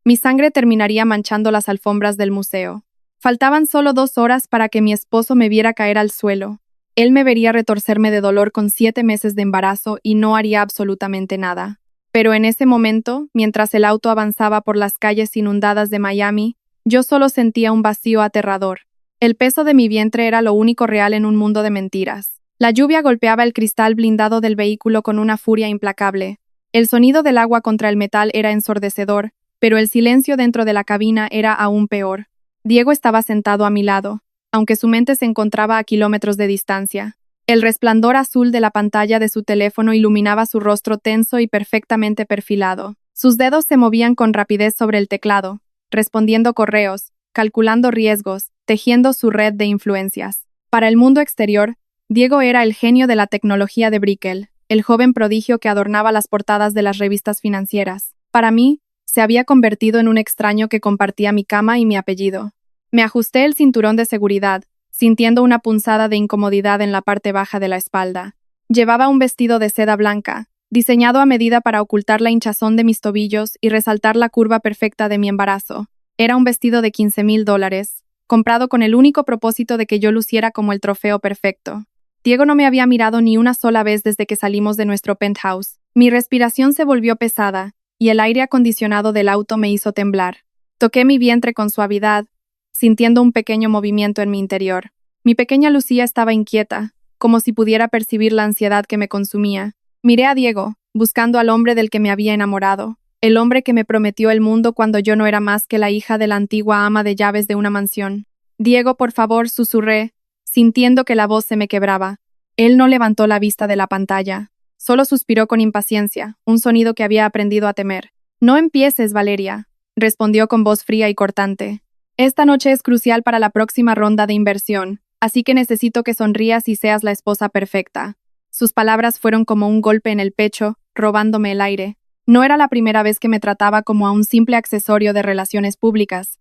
Mi sangre terminaría manchando las alfombras del museo. Faltaban solo 2 horas para que mi esposo me viera caer al suelo. Él me vería retorcerme de dolor con 7 meses de embarazo y no haría absolutamente nada. Pero en ese momento, mientras el auto avanzaba por las calles inundadas de Miami, yo solo sentía un vacío aterrador. El peso de mi vientre era lo único real en un mundo de mentiras. La lluvia golpeaba el cristal blindado del vehículo con una furia implacable. El sonido del agua contra el metal era ensordecedor, pero el silencio dentro de la cabina era aún peor. Diego estaba sentado a mi lado, aunque su mente se encontraba a kilómetros de distancia. El resplandor azul de la pantalla de su teléfono iluminaba su rostro tenso y perfectamente perfilado. Sus dedos se movían con rapidez sobre el teclado, respondiendo correos, calculando riesgos, tejiendo su red de influencias. Para el mundo exterior, Diego era el genio de la tecnología de Brickell, el joven prodigio que adornaba las portadas de las revistas financieras. Para mí, se había convertido en un extraño que compartía mi cama y mi apellido. Me ajusté el cinturón de seguridad, sintiendo una punzada de incomodidad en la parte baja de la espalda. Llevaba un vestido de seda blanca, diseñado a medida para ocultar la hinchazón de mis tobillos y resaltar la curva perfecta de mi embarazo. Era un vestido de $15,000, comprado con el único propósito de que yo luciera como el trofeo perfecto. Diego no me había mirado ni una sola vez desde que salimos de nuestro penthouse. Mi respiración se volvió pesada, y el aire acondicionado del auto me hizo temblar. Toqué mi vientre con suavidad, sintiendo un pequeño movimiento en mi interior. Mi pequeña Lucía estaba inquieta, como si pudiera percibir la ansiedad que me consumía. Miré a Diego, buscando al hombre del que me había enamorado, el hombre que me prometió el mundo cuando yo no era más que la hija de la antigua ama de llaves de una mansión. Diego, por favor, susurré, sintiendo que la voz se me quebraba. Él no levantó la vista de la pantalla. Solo suspiró con impaciencia, un sonido que había aprendido a temer. No empieces, Valeria, respondió con voz fría y cortante. Esta noche es crucial para la próxima ronda de inversión, así que necesito que sonrías y seas la esposa perfecta. Sus palabras fueron como un golpe en el pecho, robándome el aire. No era la primera vez que me trataba como a un simple accesorio de relaciones públicas,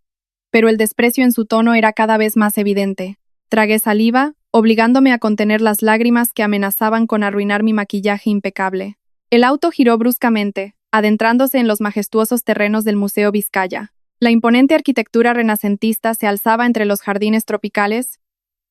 pero el desprecio en su tono era cada vez más evidente. Tragué saliva, obligándome a contener las lágrimas que amenazaban con arruinar mi maquillaje impecable. El auto giró bruscamente, adentrándose en los majestuosos terrenos del Museo Vizcaya. La imponente arquitectura renacentista se alzaba entre los jardines tropicales,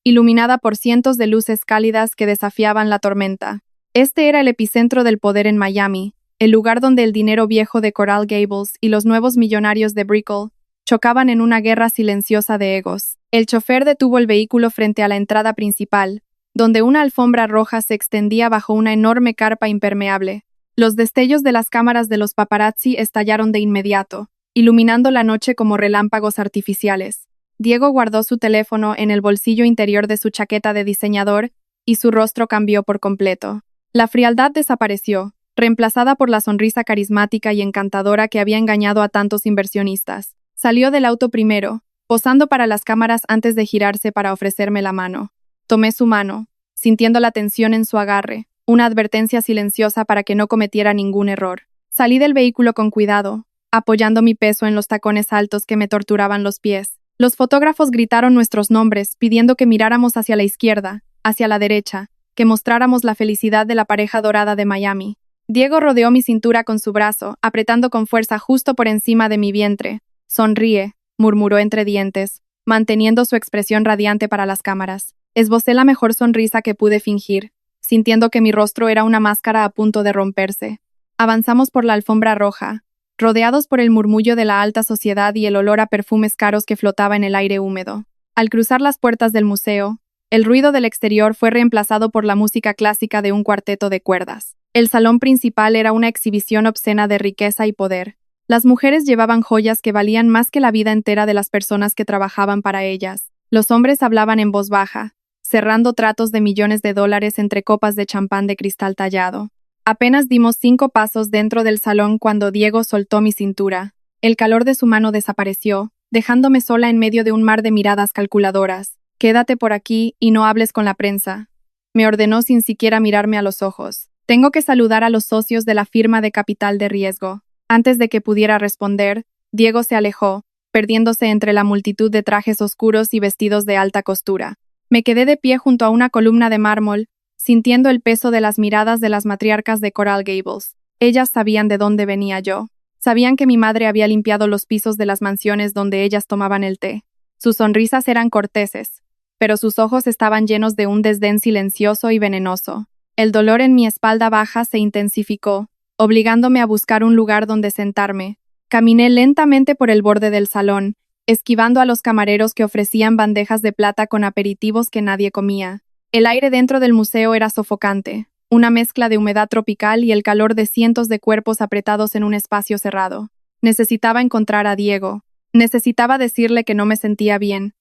iluminada por cientos de luces cálidas que desafiaban la tormenta. Este era el epicentro del poder en Miami, el lugar donde el dinero viejo de Coral Gables y los nuevos millonarios de Brickell chocaban en una guerra silenciosa de egos. El chofer detuvo el vehículo frente a la entrada principal, donde una alfombra roja se extendía bajo una enorme carpa impermeable. Los destellos de las cámaras de los paparazzi estallaron de inmediato, iluminando la noche como relámpagos artificiales. Diego guardó su teléfono en el bolsillo interior de su chaqueta de diseñador y su rostro cambió por completo. La frialdad desapareció, reemplazada por la sonrisa carismática y encantadora que había engañado a tantos inversionistas. Salió del auto primero, posando para las cámaras antes de girarse para ofrecerme la mano. Tomé su mano, sintiendo la tensión en su agarre, una advertencia silenciosa para que no cometiera ningún error. Salí del vehículo con cuidado, apoyando mi peso en los tacones altos que me torturaban los pies. Los fotógrafos gritaron nuestros nombres, pidiendo que miráramos hacia la izquierda, hacia la derecha, que mostráramos la felicidad de la pareja dorada de Miami. Diego rodeó mi cintura con su brazo, apretando con fuerza justo por encima de mi vientre. Sonríe, murmuró entre dientes, manteniendo su expresión radiante para las cámaras. Esbocé la mejor sonrisa que pude fingir, sintiendo que mi rostro era una máscara a punto de romperse. Avanzamos por la alfombra roja, rodeados por el murmullo de la alta sociedad y el olor a perfumes caros que flotaba en el aire húmedo. Al cruzar las puertas del museo, el ruido del exterior fue reemplazado por la música clásica de un cuarteto de cuerdas. El salón principal era una exhibición obscena de riqueza y poder. Las mujeres llevaban joyas que valían más que la vida entera de las personas que trabajaban para ellas. Los hombres hablaban en voz baja, cerrando tratos de millones de dólares entre copas de champán de cristal tallado. Apenas dimos 5 pasos dentro del salón cuando Diego soltó mi cintura. El calor de su mano desapareció, dejándome sola en medio de un mar de miradas calculadoras. Quédate por aquí y no hables con la prensa, me ordenó sin siquiera mirarme a los ojos. Tengo que saludar a los socios de la firma de capital de riesgo. Antes de que pudiera responder, Diego se alejó, perdiéndose entre la multitud de trajes oscuros y vestidos de alta costura. Me quedé de pie junto a una columna de mármol, sintiendo el peso de las miradas de las matriarcas de Coral Gables. Ellas sabían de dónde venía yo. Sabían que mi madre había limpiado los pisos de las mansiones donde ellas tomaban el té. Sus sonrisas eran corteses, pero sus ojos estaban llenos de un desdén silencioso y venenoso. El dolor en mi espalda baja se intensificó, obligándome a buscar un lugar donde sentarme. Caminé lentamente por el borde del salón, esquivando a los camareros que ofrecían bandejas de plata con aperitivos que nadie comía. El aire dentro del museo era sofocante, una mezcla de humedad tropical y el calor de cientos de cuerpos apretados en un espacio cerrado. Necesitaba encontrar a Diego. Necesitaba decirle que no me sentía bien,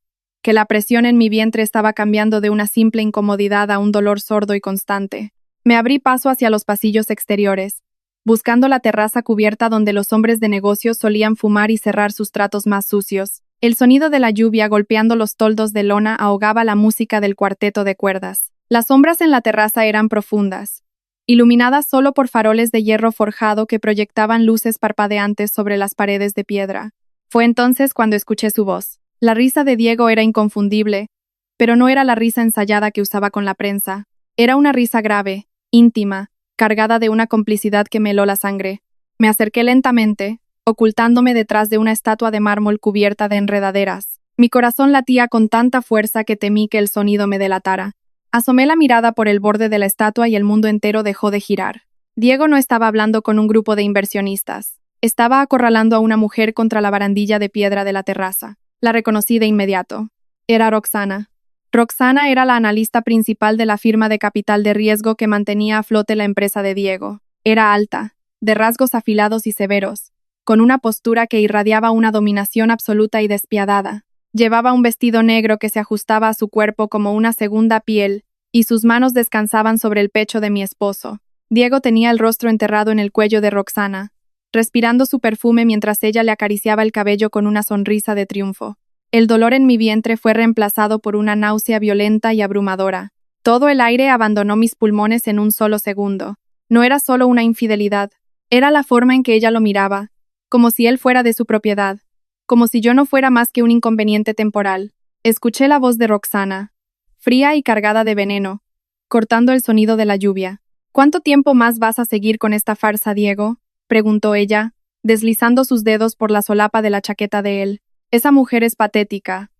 que la presión en mi vientre estaba cambiando de una simple incomodidad a un dolor sordo y constante. Me abrí paso hacia los pasillos exteriores, buscando la terraza cubierta donde los hombres de negocios solían fumar y cerrar sus tratos más sucios. El sonido de la lluvia golpeando los toldos de lona ahogaba la música del cuarteto de cuerdas. Las sombras en la terraza eran profundas, iluminadas solo por faroles de hierro forjado que proyectaban luces parpadeantes sobre las paredes de piedra. Fue entonces cuando escuché su voz. La risa de Diego era inconfundible, pero no era la risa ensayada que usaba con la prensa. Era una risa grave, íntima, cargada de una complicidad que me heló la sangre. Me acerqué lentamente, ocultándome detrás de una estatua de mármol cubierta de enredaderas. Mi corazón latía con tanta fuerza que temí que el sonido me delatara. Asomé la mirada por el borde de la estatua y el mundo entero dejó de girar. Diego no estaba hablando con un grupo de inversionistas. Estaba acorralando a una mujer contra la barandilla de piedra de la terraza. La reconocí de inmediato. Era Roxana. Roxana era la analista principal de la firma de capital de riesgo que mantenía a flote la empresa de Diego. Era alta, de rasgos afilados y severos, con una postura que irradiaba una dominación absoluta y despiadada. Llevaba un vestido negro que se ajustaba a su cuerpo como una segunda piel, y sus manos descansaban sobre el pecho de mi esposo. Diego tenía el rostro enterrado en el cuello de Roxana, respirando su perfume mientras ella le acariciaba el cabello con una sonrisa de triunfo. El dolor en mi vientre fue reemplazado por una náusea violenta y abrumadora. Todo el aire abandonó mis pulmones en un solo segundo. No era solo una infidelidad, era la forma en que ella lo miraba, como si él fuera de su propiedad, como si yo no fuera más que un inconveniente temporal. Escuché la voz de Roxana, fría y cargada de veneno, cortando el sonido de la lluvia. ¿Cuánto tiempo más vas a seguir con esta farsa, Diego?, preguntó ella, deslizando sus dedos por la solapa de la chaqueta de él. Esa mujer es patética.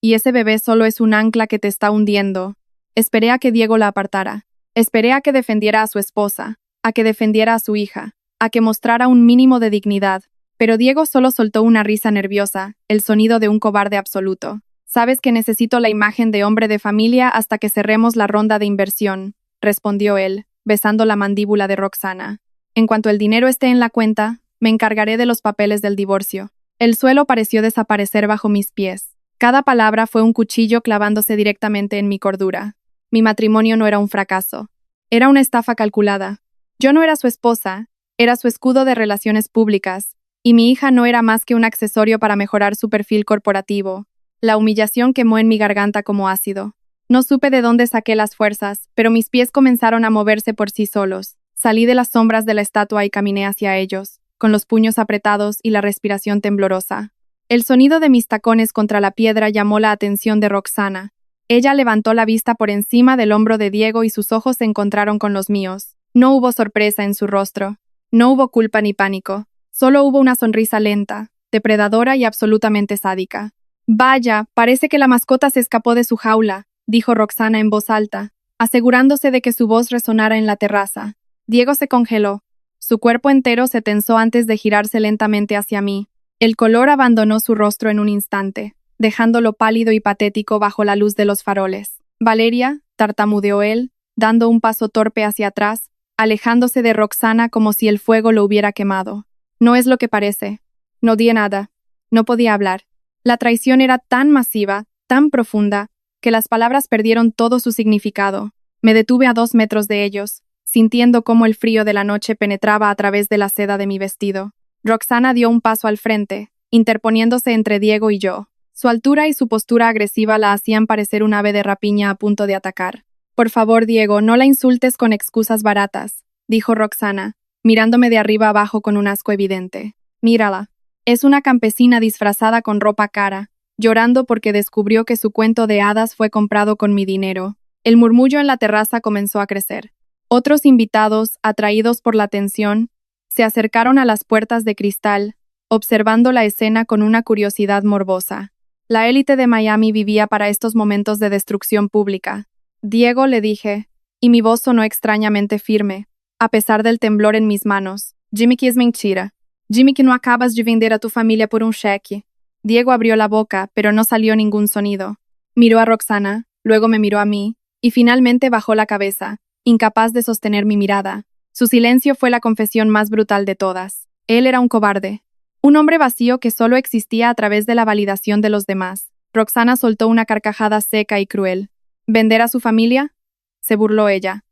Y ese bebé solo es un ancla que te está hundiendo. Esperé a que Diego la apartara. Esperé a que defendiera a su esposa, a que defendiera a su hija, a que mostrara un mínimo de dignidad. Pero Diego solo soltó una risa nerviosa, el sonido de un cobarde absoluto. Sabes que necesito la imagen de hombre de familia hasta que cerremos la ronda de inversión, respondió él, besando la mandíbula de Roxana. En cuanto el dinero esté en la cuenta, me encargaré de los papeles del divorcio. El suelo pareció desaparecer bajo mis pies. Cada palabra fue un cuchillo clavándose directamente en mi cordura. Mi matrimonio no era un fracaso. Era una estafa calculada. Yo no era su esposa, era su escudo de relaciones públicas, y mi hija no era más que un accesorio para mejorar su perfil corporativo. La humillación quemó en mi garganta como ácido. No supe de dónde saqué las fuerzas, pero mis pies comenzaron a moverse por sí solos. Salí de las sombras de la estatua y caminé hacia ellos, con los puños apretados y la respiración temblorosa. El sonido de mis tacones contra la piedra llamó la atención de Roxana. Ella levantó la vista por encima del hombro de Diego y sus ojos se encontraron con los míos. No hubo sorpresa en su rostro. No hubo culpa ni pánico. Solo hubo una sonrisa lenta, depredadora y absolutamente sádica. Vaya, parece que la mascota se escapó de su jaula, dijo Roxana en voz alta, asegurándose de que su voz resonara en la terraza. Diego se congeló. Su cuerpo entero se tensó antes de girarse lentamente hacia mí. El color abandonó su rostro en un instante, dejándolo pálido y patético bajo la luz de los faroles. Valeria, tartamudeó él, dando un paso torpe hacia atrás, alejándose de Roxana como si el fuego lo hubiera quemado. No es lo que parece. No di nada. No podía hablar. La traición era tan masiva, tan profunda, que las palabras perdieron todo su significado. Me detuve a 2 metros de ellos, sintiendo cómo el frío de la noche penetraba a través de la seda de mi vestido. Roxana dio un paso al frente, interponiéndose entre Diego y yo. Su altura y su postura agresiva la hacían parecer un ave de rapiña a punto de atacar. Por favor, Diego, no la insultes con excusas baratas, dijo Roxana, mirándome de arriba abajo con un asco evidente. Mírala. Es una campesina disfrazada con ropa cara, llorando porque descubrió que su cuento de hadas fue comprado con mi dinero. El murmullo en la terraza comenzó a crecer. Otros invitados, atraídos por la tensión, Se acercaron a las puertas de cristal, observando la escena con una curiosidad morbosa. La élite de Miami vivía para estos momentos de destrucción pública. Diego, le dije, y mi voz sonó extrañamente firme, a pesar del temblor en mis manos. Jimmy, que es mentira. Jimmy, que no acabas de vender a tu familia por un cheque. Diego abrió la boca, pero no salió ningún sonido. Miró a Roxana, luego me miró a mí, y finalmente bajó la cabeza, incapaz de sostener mi mirada. Su silencio fue la confesión más brutal de todas. Él era un cobarde. Un hombre vacío que solo existía a través de la validación de los demás. Roxana soltó una carcajada seca y cruel. ¿Vender a su familia? Se burló ella,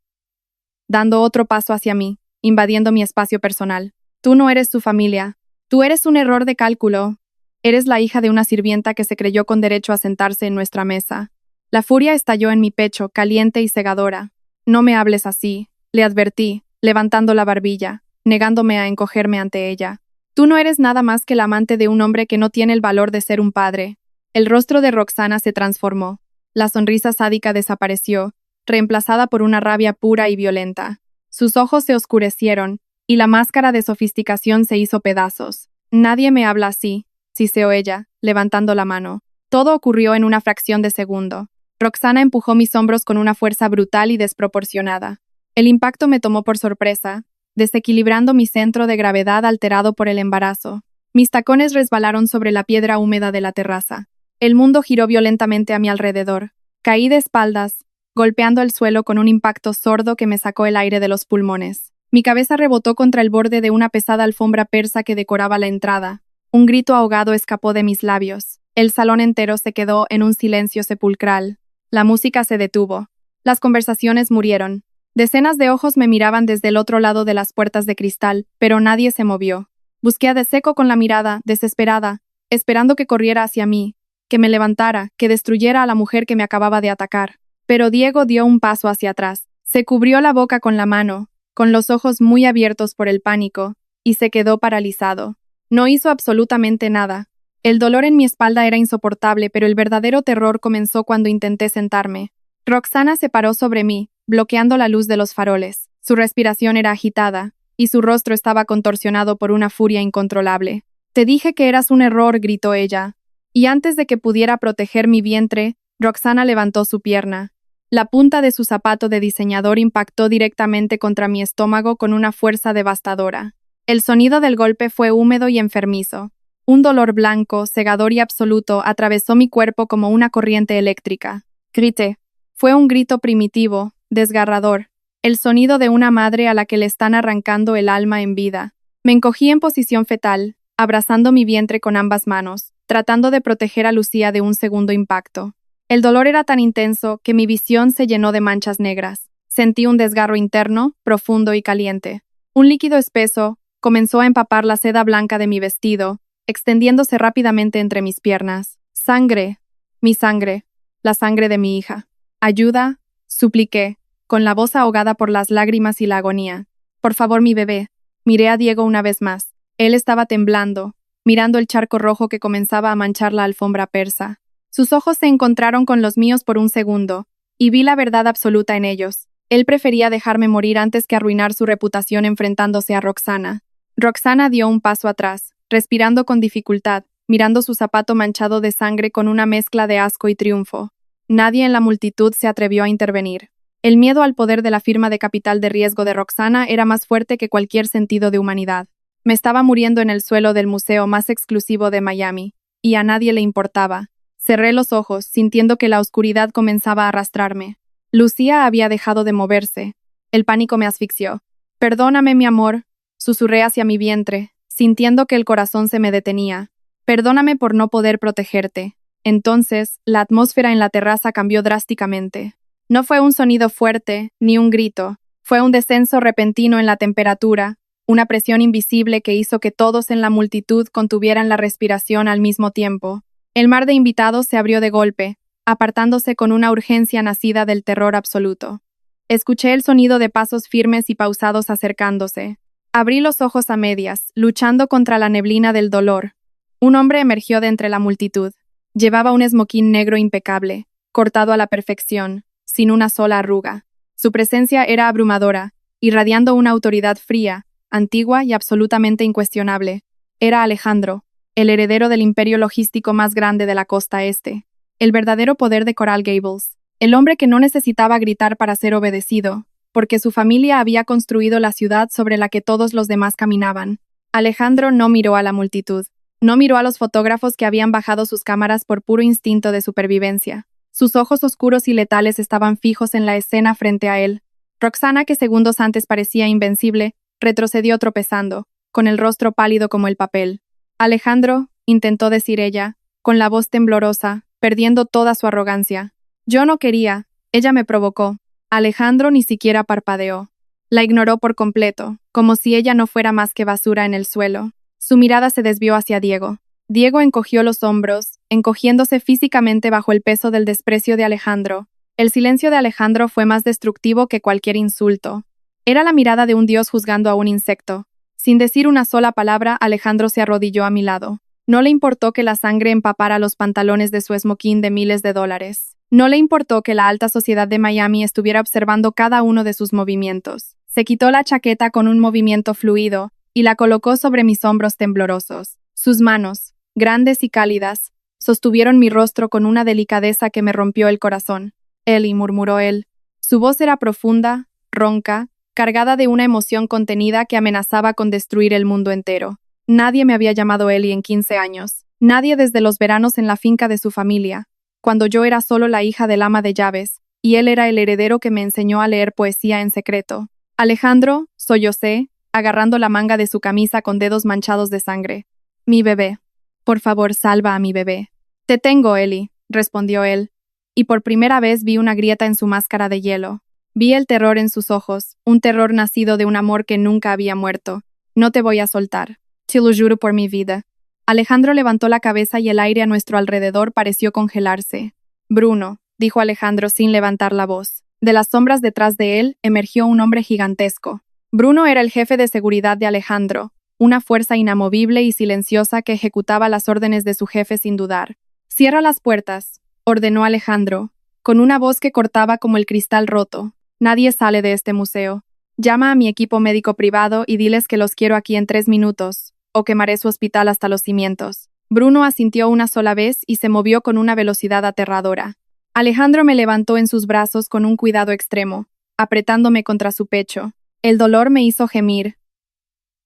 dando otro paso hacia mí, invadiendo mi espacio personal. Tú no eres su familia. Tú eres un error de cálculo. Eres la hija de una sirvienta que se creyó con derecho a sentarse en nuestra mesa. La furia estalló en mi pecho, caliente y cegadora. No me hables así, le advertí, levantando la barbilla, negándome a encogerme ante ella. Tú no eres nada más que la amante de un hombre que no tiene el valor de ser un padre. El rostro de Roxana se transformó. La sonrisa sádica desapareció, reemplazada por una rabia pura y violenta. Sus ojos se oscurecieron, y la máscara de sofisticación se hizo pedazos. Nadie me habla así, siseó ella, levantando la mano. Todo ocurrió en una fracción de segundo. Roxana empujó mis hombros con una fuerza brutal y desproporcionada. El impacto me tomó por sorpresa, desequilibrando mi centro de gravedad alterado por el embarazo. Mis tacones resbalaron sobre la piedra húmeda de la terraza. El mundo giró violentamente a mi alrededor. Caí de espaldas, golpeando el suelo con un impacto sordo que me sacó el aire de los pulmones. Mi cabeza rebotó contra el borde de una pesada alfombra persa que decoraba la entrada. Un grito ahogado escapó de mis labios. El salón entero se quedó en un silencio sepulcral. La música se detuvo. Las conversaciones murieron. Decenas de ojos me miraban desde el otro lado de las puertas de cristal, pero nadie se movió. Busqué a de seco con la mirada, desesperada, esperando que corriera hacia mí, que me levantara, que destruyera a la mujer que me acababa de atacar. Pero Diego dio un paso hacia atrás. Se cubrió la boca con la mano, con los ojos muy abiertos por el pánico, y se quedó paralizado. No hizo absolutamente nada. El dolor en mi espalda era insoportable, pero el verdadero terror comenzó cuando intenté sentarme. Roxana se paró sobre mí, bloqueando la luz de los faroles. Su respiración era agitada, y su rostro estaba contorsionado por una furia incontrolable. Te dije que eras un error, gritó ella. Y antes de que pudiera proteger mi vientre, Roxana levantó su pierna. La punta de su zapato de diseñador impactó directamente contra mi estómago con una fuerza devastadora. El sonido del golpe fue húmedo y enfermizo. Un dolor blanco, cegador y absoluto atravesó mi cuerpo como una corriente eléctrica. Grité. Fue un grito primitivo, desgarrador, el sonido de una madre a la que le están arrancando el alma en vida. Me encogí en posición fetal, abrazando mi vientre con ambas manos, tratando de proteger a Lucía de un segundo impacto. El dolor era tan intenso que mi visión se llenó de manchas negras. Sentí un desgarro interno, profundo y caliente. Un líquido espeso comenzó a empapar la seda blanca de mi vestido, extendiéndose rápidamente entre mis piernas. Sangre, mi sangre, la sangre de mi hija. Ayuda, supliqué, con la voz ahogada por las lágrimas y la agonía. Por favor, mi bebé. Miré a Diego una vez más. Él estaba temblando, mirando el charco rojo que comenzaba a manchar la alfombra persa. Sus ojos se encontraron con los míos por un segundo, y vi la verdad absoluta en ellos. Él prefería dejarme morir antes que arruinar su reputación enfrentándose a Roxana. Roxana dio un paso atrás, respirando con dificultad, mirando su zapato manchado de sangre con una mezcla de asco y triunfo. Nadie en la multitud se atrevió a intervenir. El miedo al poder de la firma de capital de riesgo de Roxana era más fuerte que cualquier sentido de humanidad. Me estaba muriendo en el suelo del museo más exclusivo de Miami, y a nadie le importaba. Cerré los ojos, sintiendo que la oscuridad comenzaba a arrastrarme. Lucía había dejado de moverse. El pánico me asfixió. Perdóname, mi amor, susurré hacia mi vientre, sintiendo que el corazón se me detenía. Perdóname por no poder protegerte. Entonces, la atmósfera en la terraza cambió drásticamente. No fue un sonido fuerte, ni un grito. Fue un descenso repentino en la temperatura, una presión invisible que hizo que todos en la multitud contuvieran la respiración al mismo tiempo. El mar de invitados se abrió de golpe, apartándose con una urgencia nacida del terror absoluto. Escuché el sonido de pasos firmes y pausados acercándose. Abrí los ojos a medias, luchando contra la neblina del dolor. Un hombre emergió de entre la multitud. Llevaba un esmoquín negro impecable, cortado a la perfección, sin una sola arruga. Su presencia era abrumadora, irradiando una autoridad fría, antigua y absolutamente incuestionable. Era Alejandro, el heredero del imperio logístico más grande de la costa este. El verdadero poder de Coral Gables. El hombre que no necesitaba gritar para ser obedecido, porque su familia había construido la ciudad sobre la que todos los demás caminaban. Alejandro no miró a la multitud. No miró a los fotógrafos que habían bajado sus cámaras por puro instinto de supervivencia. Sus ojos oscuros y letales estaban fijos en la escena frente a él. Roxana, que segundos antes parecía invencible, retrocedió tropezando, con el rostro pálido como el papel. Alejandro, intentó decir ella, con la voz temblorosa, perdiendo toda su arrogancia. Yo no quería, ella me provocó. Alejandro ni siquiera parpadeó. La ignoró por completo, como si ella no fuera más que basura en el suelo. Su mirada se desvió hacia Diego. Diego encogió los hombros, encogiéndose físicamente bajo el peso del desprecio de Alejandro. El silencio de Alejandro fue más destructivo que cualquier insulto. Era la mirada de un dios juzgando a un insecto. Sin decir una sola palabra, Alejandro se arrodilló a mi lado. No le importó que la sangre empapara los pantalones de su esmoquín de miles de dólares. No le importó que la alta sociedad de Miami estuviera observando cada uno de sus movimientos. Se quitó la chaqueta con un movimiento fluido y la colocó sobre mis hombros temblorosos. Sus manos, grandes y cálidas, sostuvieron mi rostro con una delicadeza que me rompió el corazón. Eli, murmuró él. Su voz era profunda, ronca, cargada de una emoción contenida que amenazaba con destruir el mundo entero. Nadie me había llamado Eli en 15 años. Nadie desde los veranos en la finca de su familia, cuando yo era solo la hija del ama de llaves, y él era el heredero que me enseñó a leer poesía en secreto. Alejandro, sollocé, agarrando la manga de su camisa con dedos manchados de sangre. Mi bebé. Por favor, salva a mi bebé. Te tengo, Eli, respondió él, y por primera vez vi una grieta en su máscara de hielo. Vi el terror en sus ojos, un terror nacido de un amor que nunca había muerto. No te voy a soltar. Te lo juro por mi vida. Alejandro levantó la cabeza y el aire a nuestro alrededor pareció congelarse. Bruno, dijo Alejandro sin levantar la voz. De las sombras detrás de él emergió un hombre gigantesco. Bruno era el jefe de seguridad de Alejandro, una fuerza inamovible y silenciosa que ejecutaba las órdenes de su jefe sin dudar. Cierra las puertas, ordenó Alejandro, con una voz que cortaba como el cristal roto. Nadie sale de este museo. Llama a mi equipo médico privado y diles que los quiero aquí en 3 minutos, o quemaré su hospital hasta los cimientos. Bruno asintió una sola vez y se movió con una velocidad aterradora. Alejandro me levantó en sus brazos con un cuidado extremo, apretándome contra su pecho. El dolor me hizo gemir,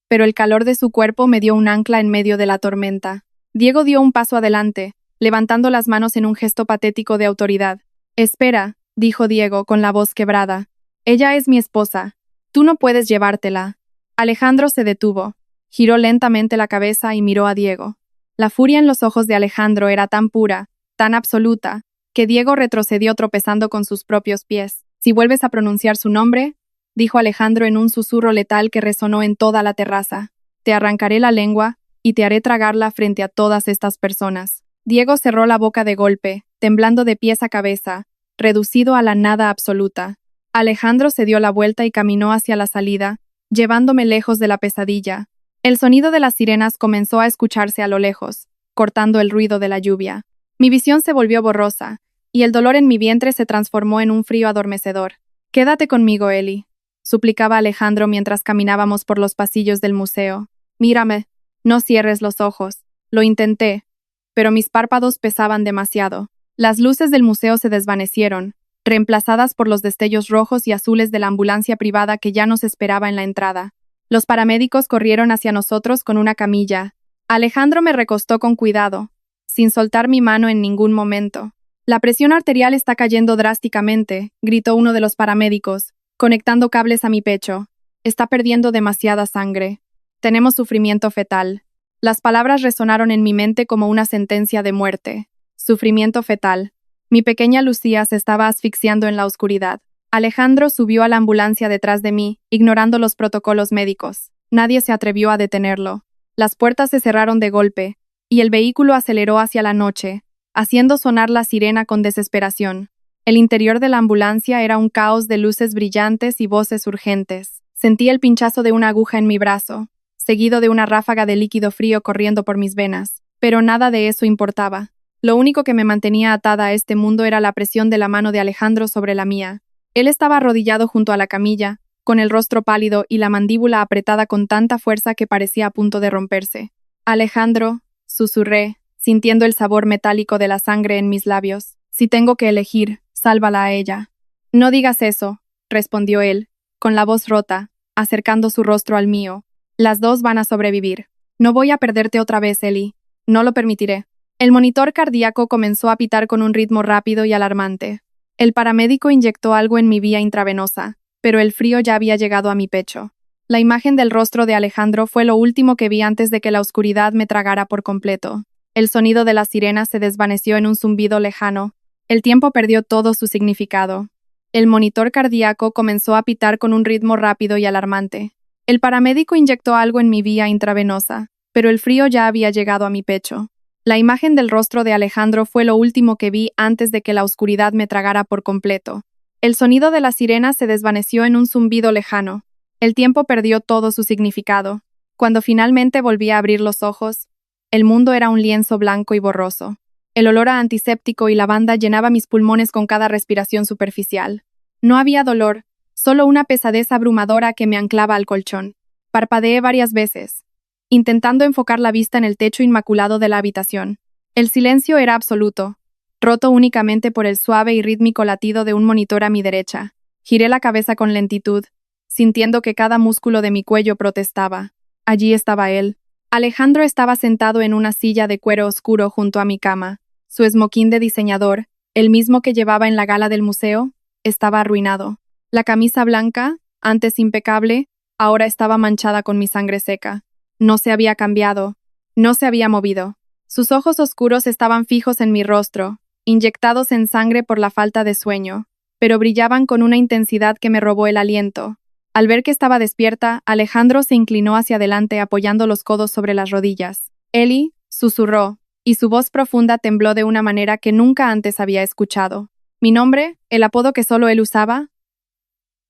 pero el calor de su cuerpo me dio un ancla en medio de la tormenta. Diego dio un paso adelante, levantando las manos en un gesto patético de autoridad. Espera, dijo Diego con la voz quebrada. Ella es mi esposa. Tú no puedes llevártela. Alejandro se detuvo. Giró lentamente la cabeza y miró a Diego. La furia en los ojos de Alejandro era tan pura, tan absoluta, que Diego retrocedió tropezando con sus propios pies. Si vuelves a pronunciar su nombre, dijo Alejandro en un susurro letal que resonó en toda la terraza, te arrancaré la lengua y te haré tragarla frente a todas estas personas. Diego cerró la boca de golpe, temblando de pies a cabeza, reducido a la nada absoluta. Alejandro se dio la vuelta y caminó hacia la salida, llevándome lejos de la pesadilla. El sonido de las sirenas comenzó a escucharse a lo lejos, cortando el ruido de la lluvia. Mi visión se volvió borrosa, y el dolor en mi vientre se transformó en un frío adormecedor. Quédate conmigo, Eli, suplicaba Alejandro mientras caminábamos por los pasillos del museo. Mírame, no cierres los ojos. Lo intenté, pero mis párpados pesaban demasiado. Las luces del museo se desvanecieron, reemplazadas por los destellos rojos y azules de la ambulancia privada que ya nos esperaba en la entrada. Los paramédicos corrieron hacia nosotros con una camilla. Alejandro me recostó con cuidado, sin soltar mi mano en ningún momento. La presión arterial está cayendo drásticamente, gritó uno de los paramédicos, conectando cables a mi pecho. Está perdiendo demasiada sangre. Tenemos sufrimiento fetal. Las palabras resonaron en mi mente como una sentencia de muerte. Sufrimiento fetal. Mi pequeña Lucía se estaba asfixiando en la oscuridad. Alejandro subió a la ambulancia detrás de mí, ignorando los protocolos médicos. Nadie se atrevió a detenerlo. Las puertas se cerraron de golpe, y el vehículo aceleró hacia la noche, haciendo sonar la sirena con desesperación. El interior de la ambulancia era un caos de luces brillantes y voces urgentes. Sentí el pinchazo de una aguja en mi brazo, seguido de una ráfaga de líquido frío corriendo por mis venas. Pero nada de eso importaba. Lo único que me mantenía atada a este mundo era la presión de la mano de Alejandro sobre la mía. Él estaba arrodillado junto a la camilla, con el rostro pálido y la mandíbula apretada con tanta fuerza que parecía a punto de romperse. Alejandro, susurré, sintiendo el sabor metálico de la sangre en mis labios. Si tengo que elegir, sálvala a ella. No digas eso, respondió él, con la voz rota, acercando su rostro al mío. Las dos van a sobrevivir. No voy a perderte otra vez, Ellie. No lo permitiré. El monitor cardíaco comenzó a pitar con un ritmo rápido y alarmante. El paramédico inyectó algo en mi vía intravenosa, pero el frío ya había llegado a mi pecho. La imagen del rostro de Alejandro fue lo último que vi antes de que la oscuridad me tragara por completo. El sonido de las sirenas se desvaneció en un zumbido lejano. El tiempo perdió todo su significado. El monitor cardíaco comenzó a pitar con un ritmo rápido y alarmante. El paramédico inyectó algo en mi vía intravenosa, pero el frío ya había llegado a mi pecho. La imagen del rostro de Alejandro fue lo último que vi antes de que la oscuridad me tragara por completo. El sonido de la sirena se desvaneció en un zumbido lejano. El tiempo perdió todo su significado. Cuando finalmente volví a abrir los ojos, el mundo era un lienzo blanco y borroso. El olor a antiséptico y lavanda llenaba mis pulmones con cada respiración superficial. No había dolor, solo una pesadez abrumadora que me anclaba al colchón. Parpadeé varias veces, intentando enfocar la vista en el techo inmaculado de la habitación. El silencio era absoluto, roto únicamente por el suave y rítmico latido de un monitor a mi derecha. Giré la cabeza con lentitud, sintiendo que cada músculo de mi cuello protestaba. Allí estaba él. Alejandro estaba sentado en una silla de cuero oscuro junto a mi cama. Su esmoquín de diseñador, el mismo que llevaba en la gala del museo, estaba arruinado. La camisa blanca, antes impecable, ahora estaba manchada con mi sangre seca. No se había cambiado, no se había movido. Sus ojos oscuros estaban fijos en mi rostro, inyectados en sangre por la falta de sueño, pero brillaban con una intensidad que me robó el aliento. Al ver que estaba despierta, Alejandro se inclinó hacia adelante apoyando los codos sobre las rodillas. Ellie, susurró, y su voz profunda tembló de una manera que nunca antes había escuchado. Mi nombre, el apodo que solo él usaba,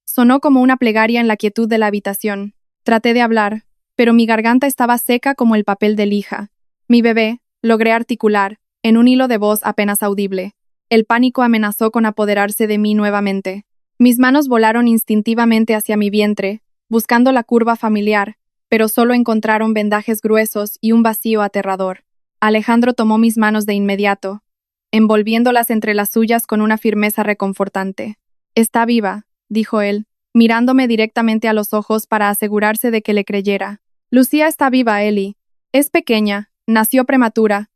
sonó como una plegaria en la quietud de la habitación. Traté de hablar, pero mi garganta estaba seca como el papel de lija. Mi bebé, logré articular, en un hilo de voz apenas audible. El pánico amenazó con apoderarse de mí nuevamente. Mis manos volaron instintivamente hacia mi vientre, buscando la curva familiar, pero solo encontraron vendajes gruesos y un vacío aterrador. Alejandro tomó mis manos de inmediato, envolviéndolas entre las suyas con una firmeza reconfortante. Está viva, dijo él, mirándome directamente a los ojos para asegurarse de que le creyera. Lucía está viva, Ellie. Es pequeña, nació prematura,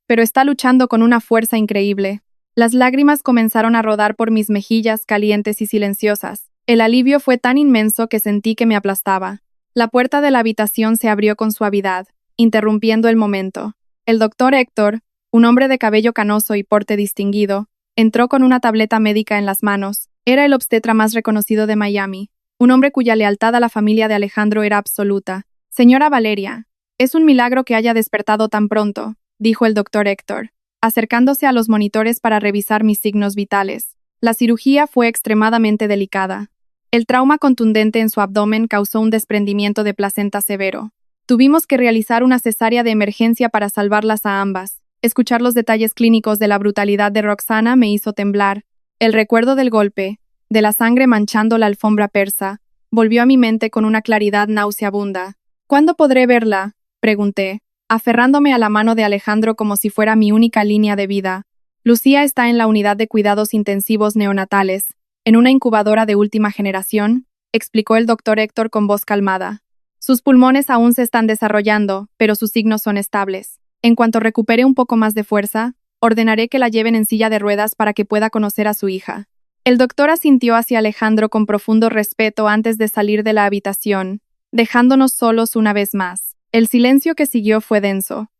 pero está luchando con una fuerza increíble. Las lágrimas comenzaron a rodar por mis mejillas calientes y silenciosas. El alivio fue tan inmenso que sentí que me aplastaba. La puerta de la habitación se abrió con suavidad, interrumpiendo el momento. El doctor Héctor, un hombre de cabello canoso y porte distinguido, entró con una tableta médica en las manos. Era el obstetra más reconocido de Miami, un hombre cuya lealtad a la familia de Alejandro era absoluta. Señora Valeria, es un milagro que haya despertado tan pronto, dijo el doctor Héctor, acercándose a los monitores para revisar mis signos vitales. La cirugía fue extremadamente delicada. El trauma contundente en su abdomen causó un desprendimiento de placenta severo. Tuvimos que realizar una cesárea de emergencia para salvarlas a ambas. Escuchar los detalles clínicos de la brutalidad de Roxana me hizo temblar. El recuerdo del golpe, de la sangre manchando la alfombra persa, volvió a mi mente con una claridad nauseabunda. ¿Cuándo podré verla?, pregunté, aferrándome a la mano de Alejandro como si fuera mi única línea de vida. Lucía está en la unidad de cuidados intensivos neonatales, en una incubadora de última generación, explicó el doctor Héctor con voz calmada. Sus pulmones aún se están desarrollando, pero sus signos son estables. En cuanto recupere un poco más de fuerza, ordenaré que la lleven en silla de ruedas para que pueda conocer a su hija. El doctor asintió hacia Alejandro con profundo respeto antes de salir de la habitación, dejándonos solos una vez más. El silencio que siguió fue denso,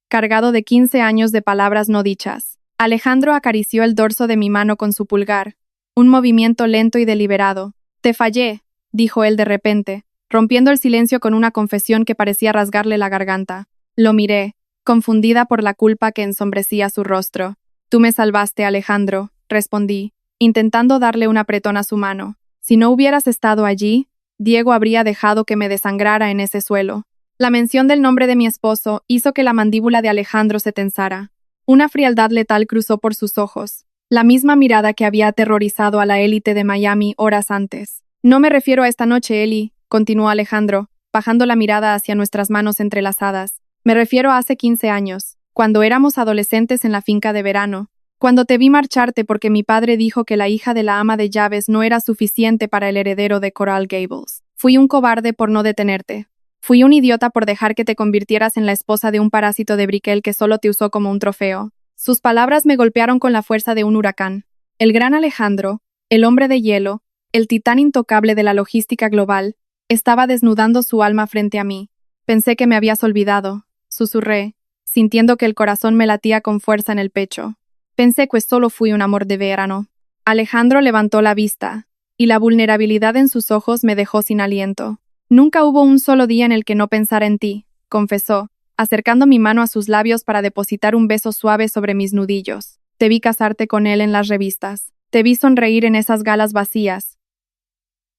cargado de 15 años de palabras no dichas. Alejandro acarició el dorso de mi mano con su pulgar, un movimiento lento y deliberado. «Te fallé», dijo él de repente, rompiendo el silencio con una confesión que parecía rasgarle la garganta. Lo miré, confundida por la culpa que ensombrecía su rostro. «Tú me salvaste, Alejandro», respondí, intentando darle un apretón a su mano. «Si no hubieras estado allí, Diego habría dejado que me desangrara en ese suelo». La mención del nombre de mi esposo hizo que la mandíbula de Alejandro se tensara. Una frialdad letal cruzó por sus ojos, la misma mirada que había aterrorizado a la élite de Miami horas antes. No me refiero a esta noche, Eli, continuó Alejandro, bajando la mirada hacia nuestras manos entrelazadas. Me refiero a hace 15 años, cuando éramos adolescentes en la finca de verano. Cuando te vi marcharte porque mi padre dijo que la hija de la ama de llaves no era suficiente para el heredero de Coral Gables. Fui un cobarde por no detenerte. Fui un idiota por dejar que te convirtieras en la esposa de un parásito de Brickell que solo te usó como un trofeo. Sus palabras me golpearon con la fuerza de un huracán. El gran Alejandro, el hombre de hielo, el titán intocable de la logística global, estaba desnudando su alma frente a mí. Pensé que me habías olvidado, susurré, sintiendo que el corazón me latía con fuerza en el pecho. Pensé que solo fui un amor de verano. Alejandro levantó la vista, y la vulnerabilidad en sus ojos me dejó sin aliento. Nunca hubo un solo día en el que no pensara en ti, confesó, acercando mi mano a sus labios para depositar un beso suave sobre mis nudillos. Te vi casarte con él en las revistas. Te vi sonreír en esas galas vacías,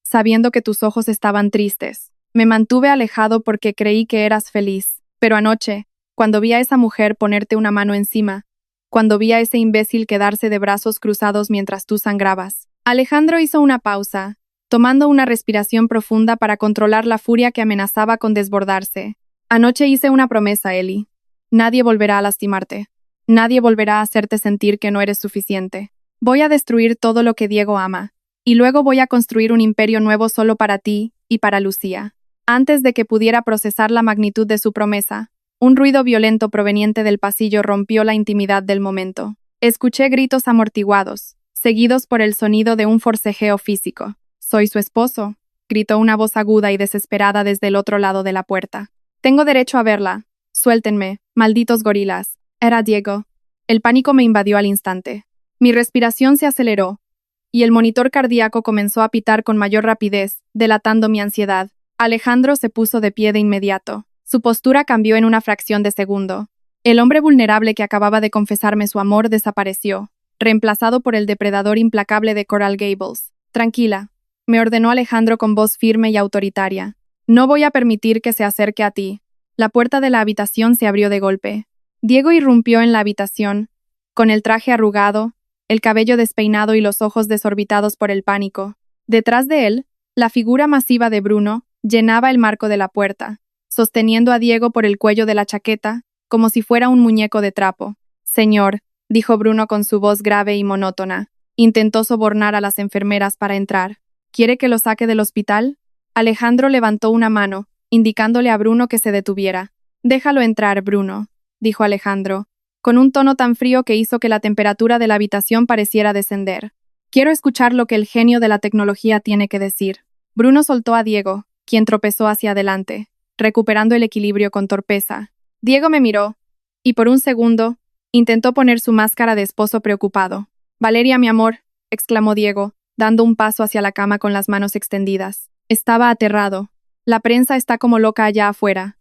sabiendo que tus ojos estaban tristes. Me mantuve alejado porque creí que eras feliz. Pero anoche, cuando vi a esa mujer ponerte una mano encima, cuando vi a ese imbécil quedarse de brazos cruzados mientras tú sangrabas. Alejandro hizo una pausa, tomando una respiración profunda para controlar la furia que amenazaba con desbordarse. Anoche hice una promesa, Eli. Nadie volverá a lastimarte. Nadie volverá a hacerte sentir que no eres suficiente. Voy a destruir todo lo que Diego ama, y luego voy a construir un imperio nuevo solo para ti y para Lucía. Antes de que pudiera procesar la magnitud de su promesa, un ruido violento proveniente del pasillo rompió la intimidad del momento. Escuché gritos amortiguados, seguidos por el sonido de un forcejeo físico. «Soy su esposo», gritó una voz aguda y desesperada desde el otro lado de la puerta. «Tengo derecho a verla. Suéltenme, malditos gorilas». Era Diego. El pánico me invadió al instante. Mi respiración se aceleró, y el monitor cardíaco comenzó a pitar con mayor rapidez, delatando mi ansiedad. Alejandro se puso de pie de inmediato. Su postura cambió en una fracción de segundo. El hombre vulnerable que acababa de confesarme su amor desapareció, reemplazado por el depredador implacable de Coral Gables. «Tranquila», me ordenó Alejandro con voz firme y autoritaria. «No voy a permitir que se acerque a ti». La puerta de la habitación se abrió de golpe. Diego irrumpió en la habitación, con el traje arrugado, el cabello despeinado y los ojos desorbitados por el pánico. Detrás de él, la figura masiva de Bruno llenaba el marco de la puerta, sosteniendo a Diego por el cuello de la chaqueta, como si fuera un muñeco de trapo. «Señor», dijo Bruno con su voz grave y monótona. Intentó sobornar a las enfermeras para entrar. «¿Quiere que lo saque del hospital?» Alejandro levantó una mano, indicándole a Bruno que se detuviera. «Déjalo entrar, Bruno», dijo Alejandro, con un tono tan frío que hizo que la temperatura de la habitación pareciera descender. «Quiero escuchar lo que el genio de la tecnología tiene que decir». Bruno soltó a Diego, quien tropezó hacia adelante, recuperando el equilibrio con torpeza. Diego me miró, y por un segundo, intentó poner su máscara de esposo preocupado. «Valeria, mi amor», exclamó Diego, dando un paso hacia la cama con las manos extendidas. Estaba aterrado. «La prensa está como loca allá afuera.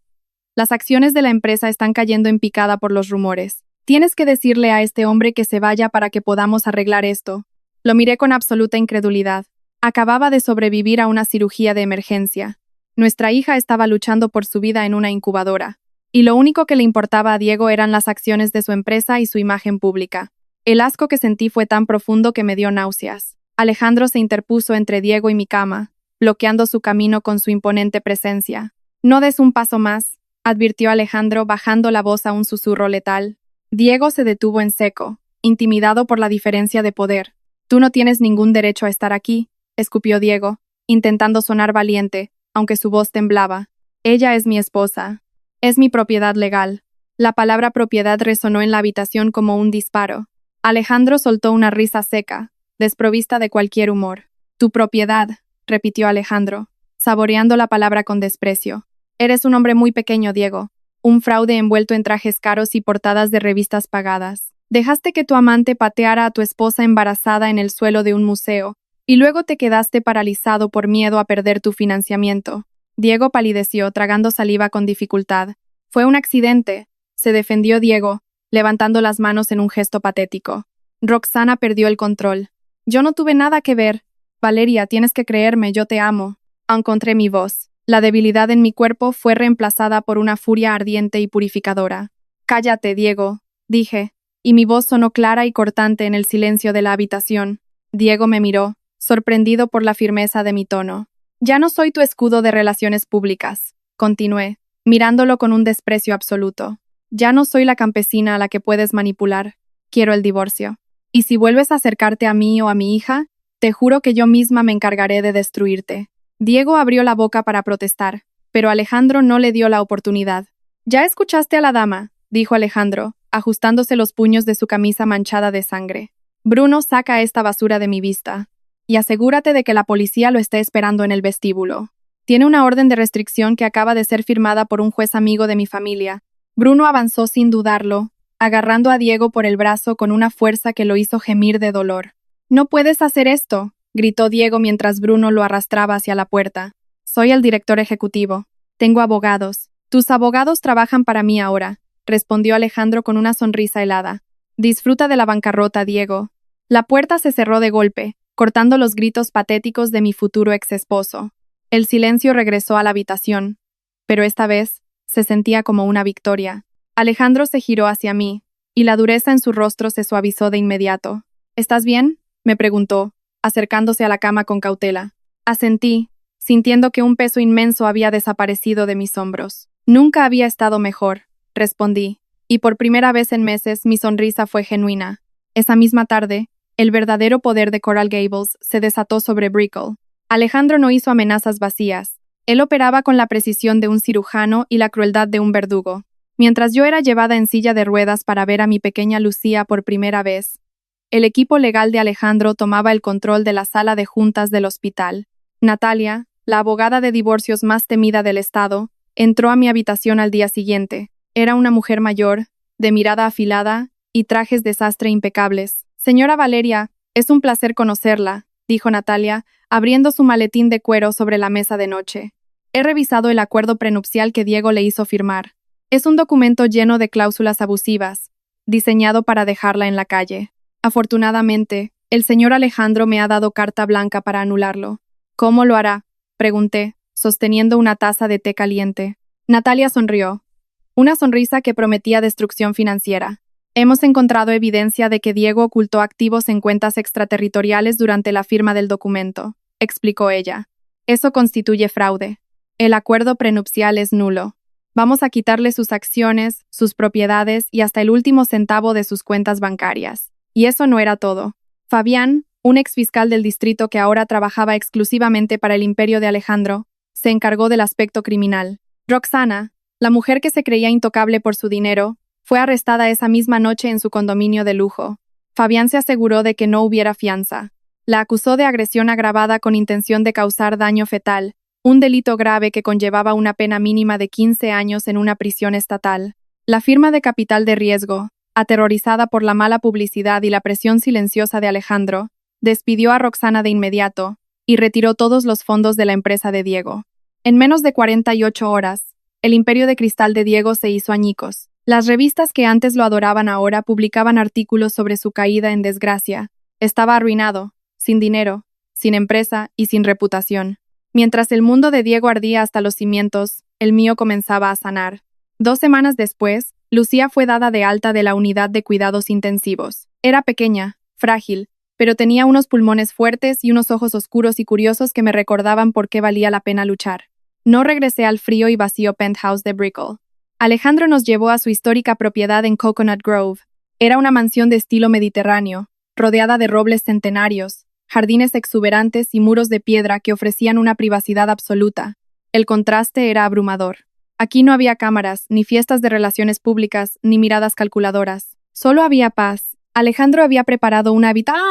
Las acciones de la empresa están cayendo en picada por los rumores. Tienes que decirle a este hombre que se vaya para que podamos arreglar esto». Lo miré con absoluta incredulidad. Acababa de sobrevivir a una cirugía de emergencia. Nuestra hija estaba luchando por su vida en una incubadora, y lo único que le importaba a Diego eran las acciones de su empresa y su imagen pública. El asco que sentí fue tan profundo que me dio náuseas. Alejandro se interpuso entre Diego y mi cama, bloqueando su camino con su imponente presencia. «No des un paso más», advirtió Alejandro bajando la voz a un susurro letal. Diego se detuvo en seco, intimidado por la diferencia de poder. «Tú no tienes ningún derecho a estar aquí», escupió Diego, intentando sonar valiente, aunque su voz temblaba. «Ella es mi esposa. Es mi propiedad legal». La palabra propiedad resonó en la habitación como un disparo. Alejandro soltó una risa seca, desprovista de cualquier humor. «Tu propiedad», repitió Alejandro, saboreando la palabra con desprecio. «Eres un hombre muy pequeño, Diego. Un fraude envuelto en trajes caros y portadas de revistas pagadas. Dejaste que tu amante pateara a tu esposa embarazada en el suelo de un museo, y luego te quedaste paralizado por miedo a perder tu financiamiento». Diego palideció, tragando saliva con dificultad. «Fue un accidente», se defendió Diego, levantando las manos en un gesto patético. Roxana perdió el control. «Yo no tuve nada que ver. Valeria, tienes que creerme, yo te amo». Encontré mi voz. La debilidad en mi cuerpo fue reemplazada por una furia ardiente y purificadora. «Cállate, Diego», dije, y mi voz sonó clara y cortante en el silencio de la habitación. Diego me miró, sorprendido por la firmeza de mi tono. Ya no soy tu escudo de relaciones públicas, continué, mirándolo con un desprecio absoluto. Ya no soy la campesina a la que puedes manipular. Quiero el divorcio. Y si vuelves a acercarte a mí o a mi hija, te juro que yo misma me encargaré de destruirte. Diego abrió la boca para protestar, pero Alejandro no le dio la oportunidad. Ya escuchaste a la dama, dijo Alejandro, ajustándose los puños de su camisa manchada de sangre. Bruno, saca esta basura de mi vista. Y asegúrate de que la policía lo esté esperando en el vestíbulo. Tiene una orden de restricción que acaba de ser firmada por un juez amigo de mi familia. Bruno avanzó sin dudarlo, agarrando a Diego por el brazo con una fuerza que lo hizo gemir de dolor. «No puedes hacer esto», gritó Diego mientras Bruno lo arrastraba hacia la puerta. «Soy el director ejecutivo. Tengo abogados. Tus abogados trabajan para mí ahora», respondió Alejandro con una sonrisa helada. «Disfruta de la bancarrota, Diego». La puerta se cerró de golpe, cortando los gritos patéticos de mi futuro ex esposo. El silencio regresó a la habitación, pero esta vez se sentía como una victoria. Alejandro se giró hacia mí, y la dureza en su rostro se suavizó de inmediato. «¿Estás bien?», me preguntó, acercándose a la cama con cautela. Asentí, sintiendo que un peso inmenso había desaparecido de mis hombros. «Nunca había estado mejor», respondí, y por primera vez en meses mi sonrisa fue genuina. Esa misma tarde, el verdadero poder de Coral Gables se desató sobre Brickell. Alejandro no hizo amenazas vacías. Él operaba con la precisión de un cirujano y la crueldad de un verdugo. Mientras yo era llevada en silla de ruedas para ver a mi pequeña Lucía por primera vez, el equipo legal de Alejandro tomaba el control de la sala de juntas del hospital. Natalia, la abogada de divorcios más temida del estado, entró a mi habitación al día siguiente. Era una mujer mayor, de mirada afilada y trajes de sastre impecables. «Señora Valeria, es un placer conocerla», dijo Natalia, abriendo su maletín de cuero sobre la mesa de noche. «He revisado el acuerdo prenupcial que Diego le hizo firmar. Es un documento lleno de cláusulas abusivas, diseñado para dejarla en la calle. Afortunadamente, el señor Alejandro me ha dado carta blanca para anularlo». «¿Cómo lo hará?», pregunté, sosteniendo una taza de té caliente. Natalia sonrió, una sonrisa que prometía destrucción financiera. «Hemos encontrado evidencia de que Diego ocultó activos en cuentas extraterritoriales durante la firma del documento», explicó ella. «Eso constituye fraude. El acuerdo prenupcial es nulo. Vamos a quitarle sus acciones, sus propiedades y hasta el último centavo de sus cuentas bancarias». Y eso no era todo. Fabián, un exfiscal del distrito que ahora trabajaba exclusivamente para el imperio de Alejandro, se encargó del aspecto criminal. Roxana, la mujer que se creía intocable por su dinero, fue arrestada esa misma noche en su condominio de lujo. Fabián se aseguró de que no hubiera fianza. La acusó de agresión agravada con intención de causar daño fetal, un delito grave que conllevaba una pena mínima de 15 años en una prisión estatal. La firma de capital de riesgo, aterrorizada por la mala publicidad y la presión silenciosa de Alejandro, despidió a Roxana de inmediato y retiró todos los fondos de la empresa de Diego. En menos de 48 horas, el imperio de cristal de Diego se hizo añicos. Las revistas que antes lo adoraban ahora publicaban artículos sobre su caída en desgracia. Estaba arruinado, sin dinero, sin empresa y sin reputación. Mientras el mundo de Diego ardía hasta los cimientos, el mío comenzaba a sanar. 2 semanas después, Lucía fue dada de alta de la unidad de cuidados intensivos. Era pequeña, frágil, pero tenía unos pulmones fuertes y unos ojos oscuros y curiosos que me recordaban por qué valía la pena luchar. No regresé al frío y vacío penthouse de Brickell. Alejandro nos llevó a su histórica propiedad en Coconut Grove. Era una mansión de estilo mediterráneo, rodeada de robles centenarios, jardines exuberantes y muros de piedra que ofrecían una privacidad absoluta. El contraste era abrumador. Aquí no había cámaras, ni fiestas de relaciones públicas, ni miradas calculadoras. Solo había paz. Alejandro había preparado una habitación.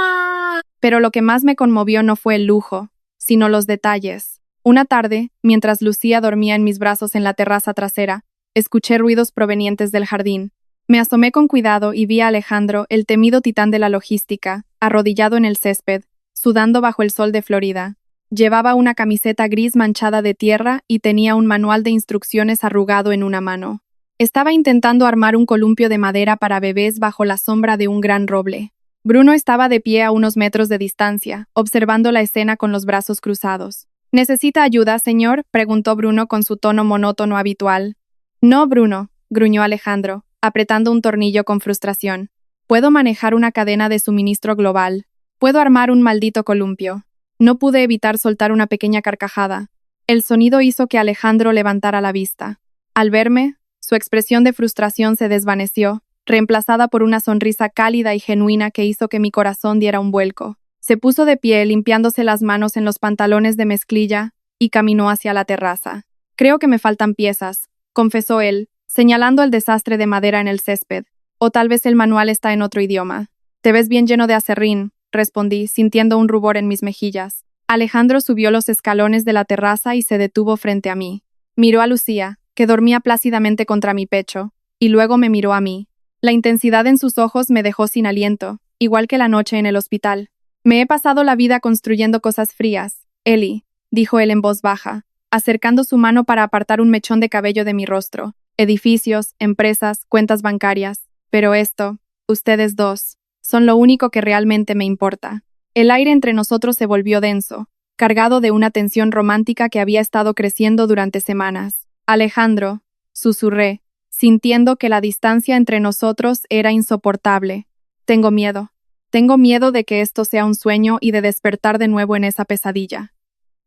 Pero lo que más me conmovió no fue el lujo, sino los detalles. Una tarde, mientras Lucía dormía en mis brazos en la terraza trasera, escuché ruidos provenientes del jardín. Me asomé con cuidado y vi a Alejandro, el temido titán de la logística, arrodillado en el césped, sudando bajo el sol de Florida. Llevaba una camiseta gris manchada de tierra y tenía un manual de instrucciones arrugado en una mano. Estaba intentando armar un columpio de madera para bebés bajo la sombra de un gran roble. Bruno estaba de pie a unos metros de distancia, observando la escena con los brazos cruzados. ¿Necesita ayuda, señor?, preguntó Bruno con su tono monótono habitual. No, Bruno, gruñó Alejandro, apretando un tornillo con frustración. Puedo manejar una cadena de suministro global. Puedo armar un maldito columpio. No pude evitar soltar una pequeña carcajada. El sonido hizo que Alejandro levantara la vista. Al verme, su expresión de frustración se desvaneció, reemplazada por una sonrisa cálida y genuina que hizo que mi corazón diera un vuelco. Se puso de pie, limpiándose las manos en los pantalones de mezclilla, y caminó hacia la terraza. Creo que me faltan piezas, confesó él, señalando el desastre de madera en el césped. O tal vez el manual está en otro idioma. Te ves bien lleno de aserrín, respondí, sintiendo un rubor en mis mejillas. Alejandro subió los escalones de la terraza y se detuvo frente a mí. Miró a Lucía, que dormía plácidamente contra mi pecho, y luego me miró a mí. La intensidad en sus ojos me dejó sin aliento, igual que la noche en el hospital. Me he pasado la vida construyendo cosas frías, Ellie, dijo él en voz baja, acercando su mano para apartar un mechón de cabello de mi rostro. Edificios, empresas, cuentas bancarias. Pero esto, ustedes dos, son lo único que realmente me importa. El aire entre nosotros se volvió denso, cargado de una tensión romántica que había estado creciendo durante semanas. Alejandro, susurré, sintiendo que la distancia entre nosotros era insoportable. Tengo miedo. Tengo miedo de que esto sea un sueño y de despertar de nuevo en esa pesadilla.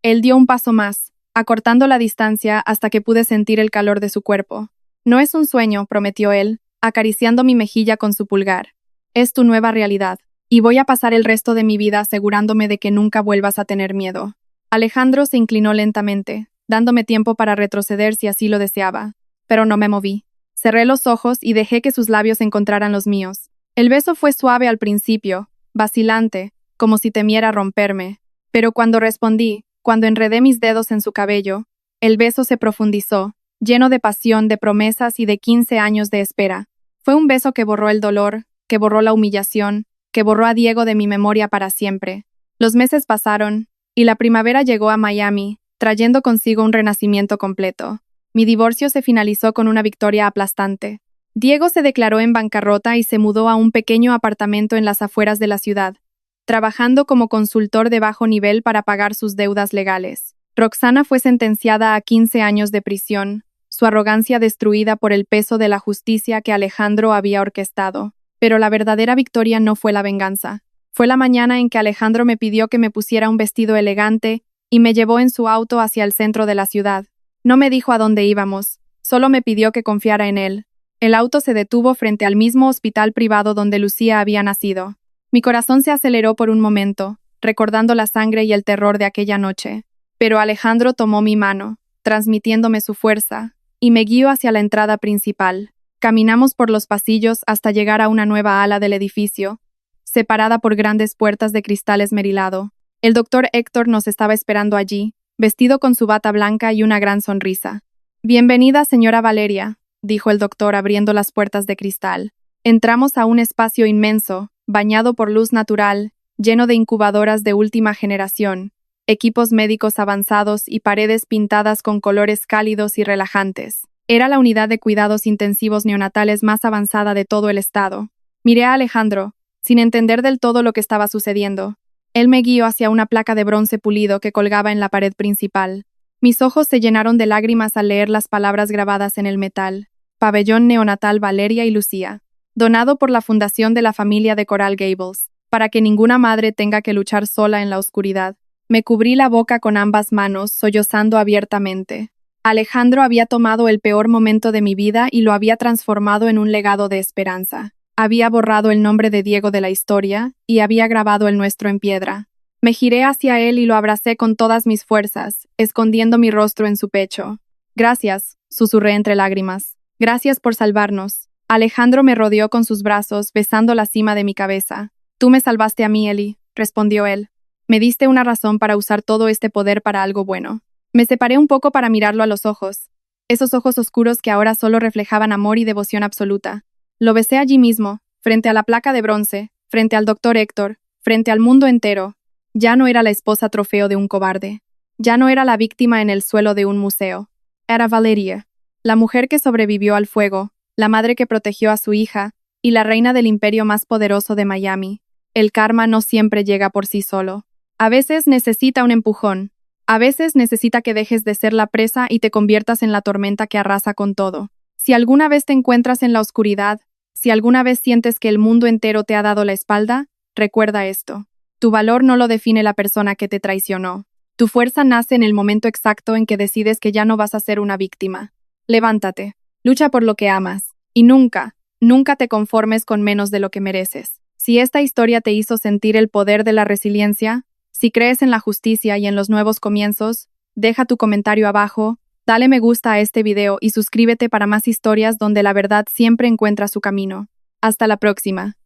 Él dio un paso más, acortando la distancia hasta que pude sentir el calor de su cuerpo. No es un sueño, prometió él, acariciando mi mejilla con su pulgar. Es tu nueva realidad, y voy a pasar el resto de mi vida asegurándome de que nunca vuelvas a tener miedo. Alejandro se inclinó lentamente, dándome tiempo para retroceder si así lo deseaba, pero no me moví. Cerré los ojos y dejé que sus labios encontraran los míos. El beso fue suave al principio, vacilante, como si temiera romperme, pero cuando respondí, cuando enredé mis dedos en su cabello, el beso se profundizó, lleno de pasión, de promesas y de 15 años de espera. Fue un beso que borró el dolor, que borró la humillación, que borró a Diego de mi memoria para siempre. Los meses pasaron, y la primavera llegó a Miami, trayendo consigo un renacimiento completo. Mi divorcio se finalizó con una victoria aplastante. Diego se declaró en bancarrota y se mudó a un pequeño apartamento en las afueras de la ciudad, trabajando como consultor de bajo nivel para pagar sus deudas legales. Roxana fue sentenciada a 15 años de prisión, su arrogancia destruida por el peso de la justicia que Alejandro había orquestado. Pero la verdadera victoria no fue la venganza. Fue la mañana en que Alejandro me pidió que me pusiera un vestido elegante y me llevó en su auto hacia el centro de la ciudad. No me dijo a dónde íbamos, solo me pidió que confiara en él. El auto se detuvo frente al mismo hospital privado donde Lucía había nacido. Mi corazón se aceleró por un momento, recordando la sangre y el terror de aquella noche. Pero Alejandro tomó mi mano, transmitiéndome su fuerza, y me guió hacia la entrada principal. Caminamos por los pasillos hasta llegar a una nueva ala del edificio, separada por grandes puertas de cristal esmerilado. El doctor Héctor nos estaba esperando allí, vestido con su bata blanca y una gran sonrisa. Bienvenida, señora Valeria, dijo el doctor abriendo las puertas de cristal. Entramos a un espacio inmenso, bañado por luz natural, lleno de incubadoras de última generación, equipos médicos avanzados y paredes pintadas con colores cálidos y relajantes. Era la unidad de cuidados intensivos neonatales más avanzada de todo el estado. Miré a Alejandro, sin entender del todo lo que estaba sucediendo. Él me guió hacia una placa de bronce pulido que colgaba en la pared principal. Mis ojos se llenaron de lágrimas al leer las palabras grabadas en el metal. Pabellón Neonatal Valeria y Lucía. Donado por la Fundación de la Familia de Coral Gables, para que ninguna madre tenga que luchar sola en la oscuridad. Me cubrí la boca con ambas manos, sollozando abiertamente. Alejandro había tomado el peor momento de mi vida y lo había transformado en un legado de esperanza. Había borrado el nombre de Diego de la historia y había grabado el nuestro en piedra. Me giré hacia él y lo abracé con todas mis fuerzas, escondiendo mi rostro en su pecho. Gracias, susurré entre lágrimas. Gracias por salvarnos. Alejandro me rodeó con sus brazos, besando la cima de mi cabeza. Tú me salvaste a mí, Ellie, respondió él. Me diste una razón para usar todo este poder para algo bueno. Me separé un poco para mirarlo a los ojos. Esos ojos oscuros que ahora solo reflejaban amor y devoción absoluta. Lo besé allí mismo, frente a la placa de bronce, frente al doctor Héctor, frente al mundo entero. Ya no era la esposa trofeo de un cobarde. Ya no era la víctima en el suelo de un museo. Era Valeria, la mujer que sobrevivió al fuego, la madre que protegió a su hija, y la reina del imperio más poderoso de Miami. El karma no siempre llega por sí solo. A veces necesita un empujón. A veces necesita que dejes de ser la presa y te conviertas en la tormenta que arrasa con todo. Si alguna vez te encuentras en la oscuridad, si alguna vez sientes que el mundo entero te ha dado la espalda, recuerda esto. Tu valor no lo define la persona que te traicionó. Tu fuerza nace en el momento exacto en que decides que ya no vas a ser una víctima. Levántate, lucha por lo que amas, y nunca, nunca te conformes con menos de lo que mereces. Si esta historia te hizo sentir el poder de la resiliencia, si crees en la justicia y en los nuevos comienzos, deja tu comentario abajo, dale me gusta a este video y suscríbete para más historias donde la verdad siempre encuentra su camino. Hasta la próxima.